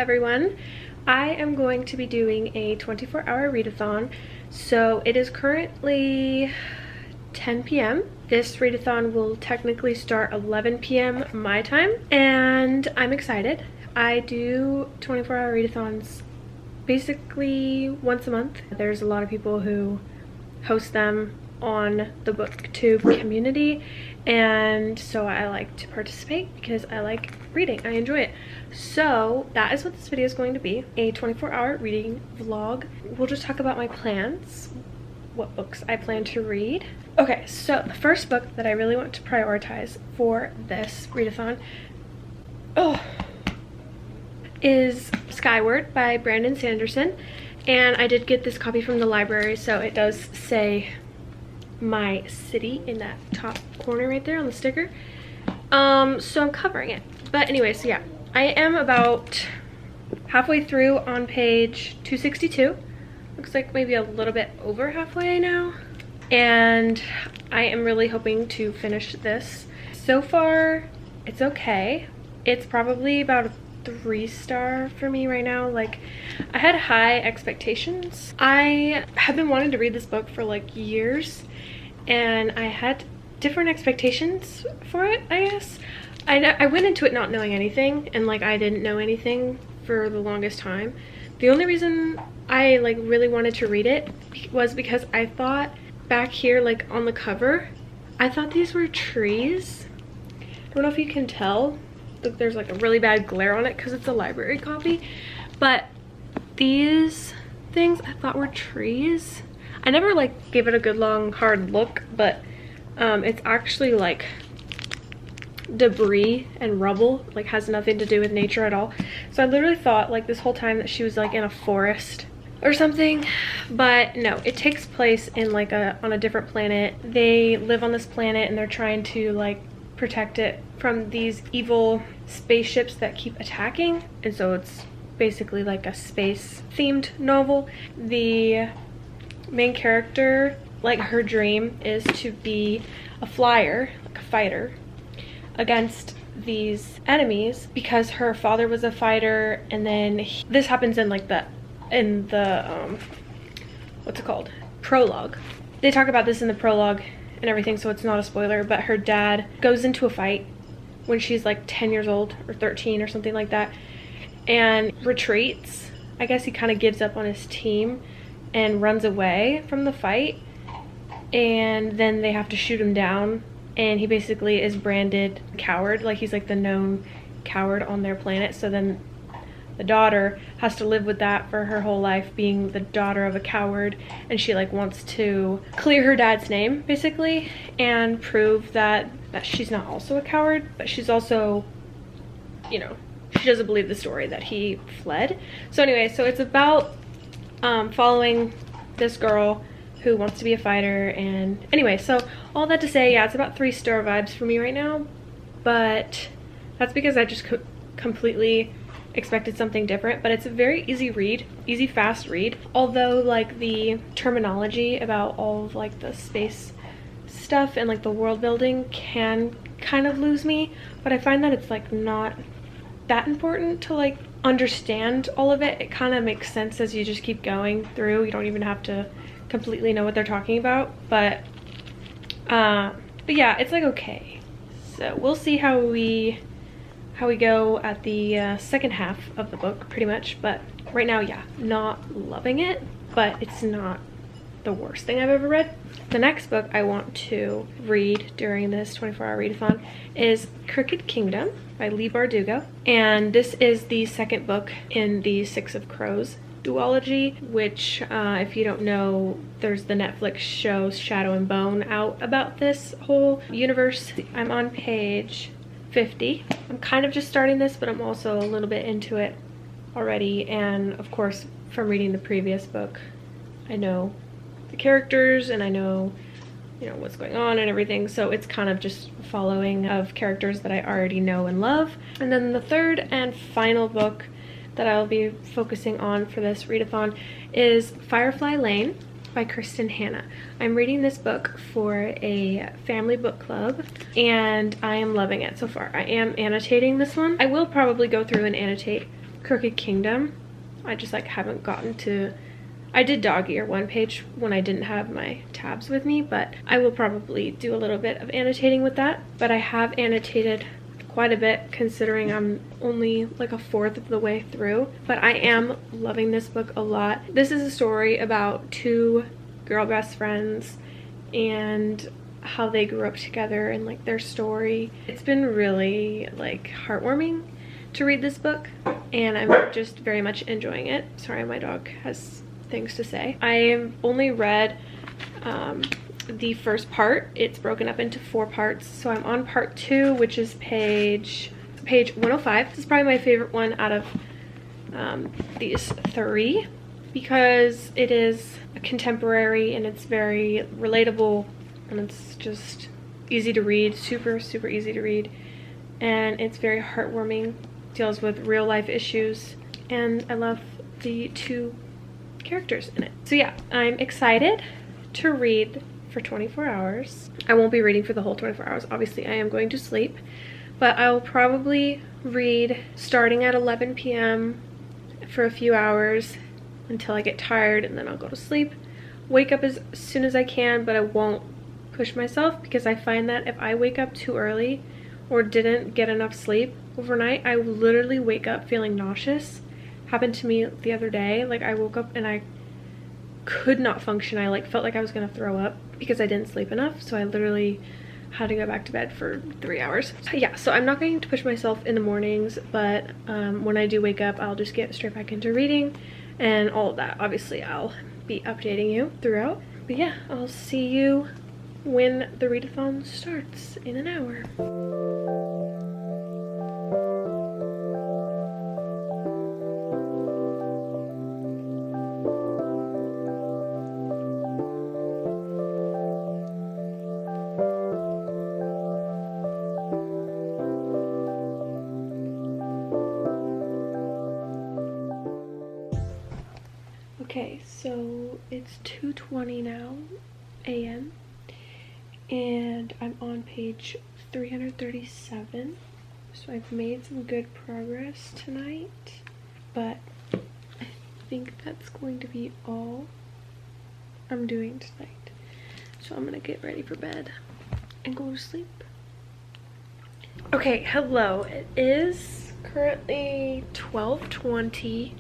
everyone. I am going to be doing a 24-hour readathon. So it is currently 10 p.m. This readathon will technically start 11 p.m. my time, and I'm excited. I do 24-hour readathons basically once a month. There's a lot of people who host them on the Booktube community, and so I like to participate because I like reading. I enjoy it. So that is what this video is going to be, a 24-hour reading vlog. We'll just talk about my plans, what books I plan to read. Okay, so the first book that I really want to prioritize for this readathon is Skyward by Brandon Sanderson, and I did get this copy from the library, so it does say my city in that top corner right there on the sticker. So I'm covering it. But anyway, so yeah, I am about halfway through on page 262. Looks like maybe a little bit over halfway now. And I am really hoping to finish this. So far, it's okay. It's probably about a 3-star for me right now. Like, I had high expectations. I have been wanting to read this book for like years, and I had different expectations for it, I guess. I went into it not knowing anything, and like I didn't know anything for the longest time. The only reason I like really wanted to read it was because I thought back here, like on the cover, I thought these were trees. I don't know if you can tell. Look, there's like a really bad glare on it because it's a library copy, but these things I thought were trees. I never like gave it a good long hard look, but it's actually like debris and rubble, like has nothing to do with nature at all. So I literally thought like this whole time that she was like in a forest or something, but no, it takes place in like on a different planet. They live on this planet and they're trying to like protect it from these evil spaceships that keep attacking, and so it's basically like a space themed novel. The main character, like her dream is to be a flyer, like a fighter against these enemies, because her father was a fighter, and then this happens in like the what's it called, prologue. They talk about this in the prologue and everything, so it's not a spoiler, but her dad goes into a fight when she's like 10 years old or 13 or something like that, and retreats. I guess he kind of gives up on his team and runs away from the fight, and then they have to shoot him down, and he basically is branded coward. Like, he's like the known coward on their planet. So then the daughter has to live with that for her whole life, being the daughter of a coward, and she like wants to clear her dad's name basically and prove that she's not also a coward, but she's also, you know, she doesn't believe the story that he fled. So anyway, so it's about following this girl who wants to be a fighter. And anyway, so all that to say, yeah, it's about 3-star vibes for me right now, but that's because I just completely expected something different. But it's a very easy read, easy fast read, although like the terminology about all of like the space stuff and like the world building can kind of lose me, but I find that it's like not that important to like understand all of it. It kind of makes sense as you just keep going through. You don't even have to completely know what they're talking about, but yeah, it's like okay. So we'll see how we go at the second half of the book, pretty much. But right now, yeah, not loving it, but it's not the worst thing I've ever read. The next book I want to read during this 24-hour readathon is Crooked Kingdom by Leigh Bardugo, and this is the second book in the Six of Crows duology, which if you don't know, there's the Netflix show Shadow and Bone out about this whole universe. I'm on page 50. I'm kind of just starting this, but I'm also a little bit into it already, and of course from reading the previous book I know the characters and I know, you know, what's going on and everything, so it's kind of just following of characters that I already know and love. And then the third and final book that I'll be focusing on for this readathon is Firefly Lane by Kristin Hannah. I'm reading this book for a family book club, and I am loving it so far. I am annotating this one. I will probably go through and annotate Crooked Kingdom. I just like haven't gotten to. I did dog ear one page when I didn't have my tabs with me, but I will probably do a little bit of annotating with that. But I have annotated quite a bit considering I'm only like a fourth of the way through. But I am loving this book a lot. This is a story about two girl best friends and how they grew up together and like their story. It's been really like heartwarming to read this book, and I'm just very much enjoying it. Sorry, my dog has things to say. I've only read the first part. It's broken up into 4 parts, so I'm on part 2, which is page 105. This is probably my favorite one out of these 3 because it is a contemporary and it's very relatable and it's just easy to read, super easy to read, and it's very heartwarming. Deals with real life issues, and I love the 2 characters in it. So yeah, I'm excited to read for 24 hours. I won't be reading for the whole 24 hours. Obviously, I am going to sleep, but I'll probably read starting at 11 p.m. for a few hours until I get tired, and then I'll go to sleep. Wake up as soon as I can, but I won't push myself because I find that if I wake up too early or didn't get enough sleep overnight, I literally wake up feeling nauseous. Happened to me the other day. Like, I woke up and I could not function. I like felt like I was gonna throw up because I didn't sleep enough, so I literally had to go back to bed for 3 hours. Yeah, so I'm not going to push myself in the mornings, but when I do wake up, I'll just get straight back into reading and all of that. Obviously, I'll be updating you throughout. But yeah, I'll see you when the readathon starts in an hour. Okay, so it's 2:20 now a.m. and I'm on page 337, so I've made some good progress tonight, but I think that's going to be all I'm doing tonight. So I'm gonna get ready for bed and go to sleep. Okay, hello. It is currently 12:20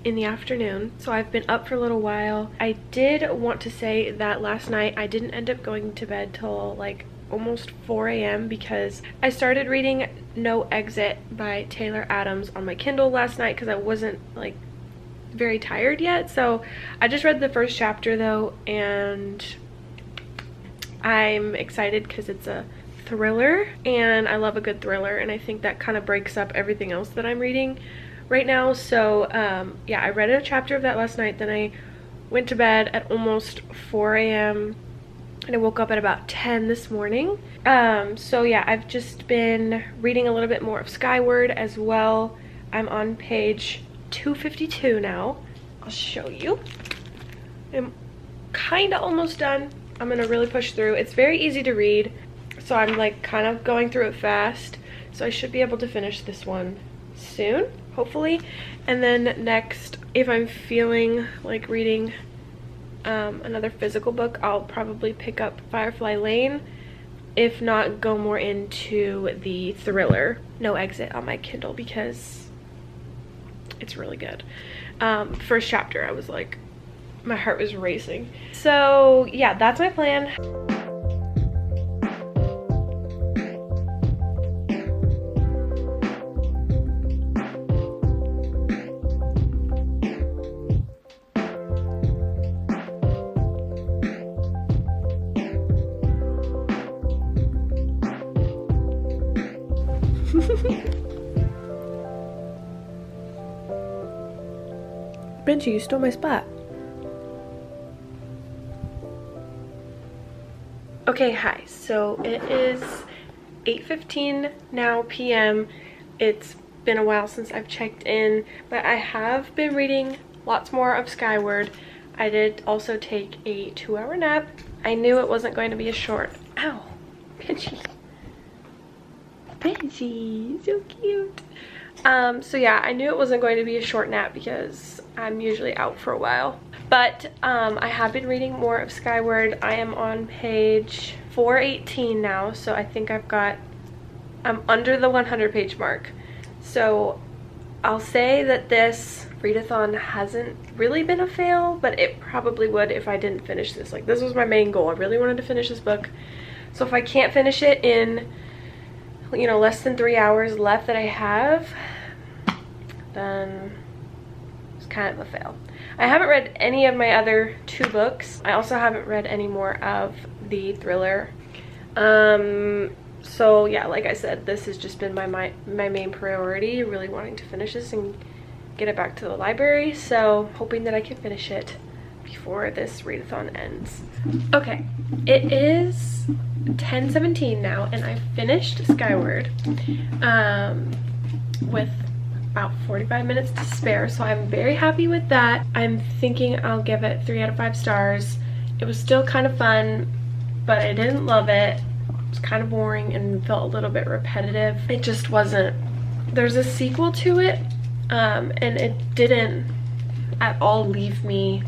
in the afternoon, so I've been up for a little while. I did want to say that last night I didn't end up going to bed till like almost 4 a.m. because I started reading No Exit by Taylor Adams on my Kindle last night because I wasn't like very tired yet. So I just read the first chapter though, and I'm excited because it's a thriller and I love a good thriller, and I think that kind of breaks up everything else that I'm reading right now. So yeah, I read a chapter of that last night, then I went to bed at almost 4 a.m. and I woke up at about 10 this morning. So yeah, I've just been reading a little bit more of Skyward as well. I'm on page 252 now. I'll show you. I'm kind of almost done. I'm gonna really push through. It's very easy to read, so I'm like kind of going through it fast, so I should be able to finish this one soon, hopefully. And then next, if I'm feeling like reading another physical book, I'll probably pick up Firefly Lane. If not, go more into the thriller No Exit on my Kindle because it's really good. First chapter, I was like, my heart was racing. So yeah, that's my plan. Benji, you stole my spot. Okay, hi. So it is 8:15 now p.m. It's been a while since I've checked in, but I have been reading lots more of Skyward. I did also take a 2-hour nap. I knew it wasn't going to be a short. Ow, Benji. Benji, so cute. So yeah, I knew it wasn't going to be a short nap because I'm usually out for a while. But I have been reading more of Skyward. I am on page 418 now, so I think I'm under the 100 page mark. So I'll say that this readathon hasn't really been a fail, but it probably would if I didn't finish this. Like, this was my main goal. I really wanted to finish this book. So if I can't finish it in, you know, less than 3 hours left that I have, then it's kind of a fail. I haven't read any of my other 2 books. I also haven't read any more of the thriller. So yeah, like I said, this has just been my main priority, really wanting to finish this and get it back to the library. So hoping that I can finish it before this readathon ends. Okay, it is 10:17 now, and I finished Skyward with about 45 minutes to spare, so I'm very happy with that. I'm thinking I'll give it 3 out of 5 stars. It was still kind of fun, but I didn't love it. It was kind of boring and felt a little bit repetitive. It just wasn't. There's a sequel to it, and it didn't at all leave me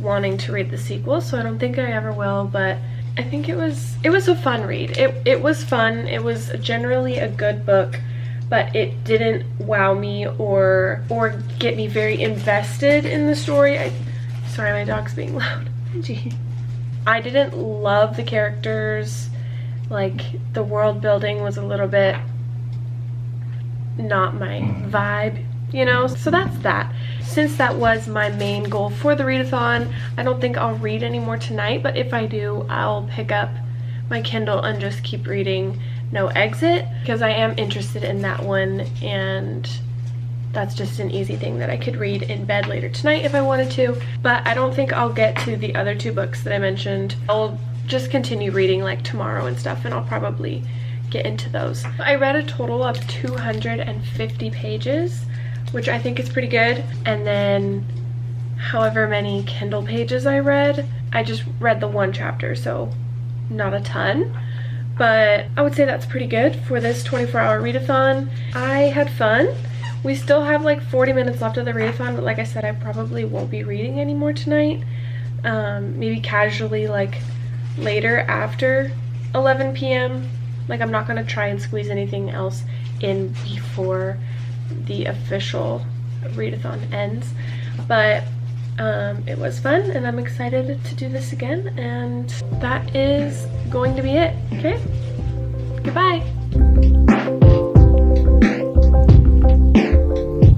wanting to read the sequel, so I don't think I ever will, but I think it was a fun read. It was fun. It was generally a good book, but it didn't wow me or get me very invested in the story. Sorry, my dog's being loud. Gee. I didn't love the characters. Like, the world building was a little bit not my vibe, you know? So that's that. Since that was my main goal for the readathon, I don't think I'll read anymore tonight, but if I do, I'll pick up my Kindle and just keep reading No Exit, because I am interested in that one, and that's just an easy thing that I could read in bed later tonight if I wanted to. But I don't think I'll get to the other 2 books that I mentioned. I'll just continue reading like tomorrow and stuff, and I'll probably get into those. I read a total of 250 pages, which I think is pretty good. And then however many Kindle pages I read, I just read the 1 chapter, so not a ton. But I would say that's pretty good for this 24-hour readathon. I had fun. We still have like 40 minutes left of the readathon, but like I said, I probably won't be reading anymore tonight. Maybe casually, like later after 11 p.m. Like, I'm not gonna try and squeeze anything else in before the official readathon ends. But it was fun, and I'm excited to do this again, and that is going to be it. Okay, goodbye.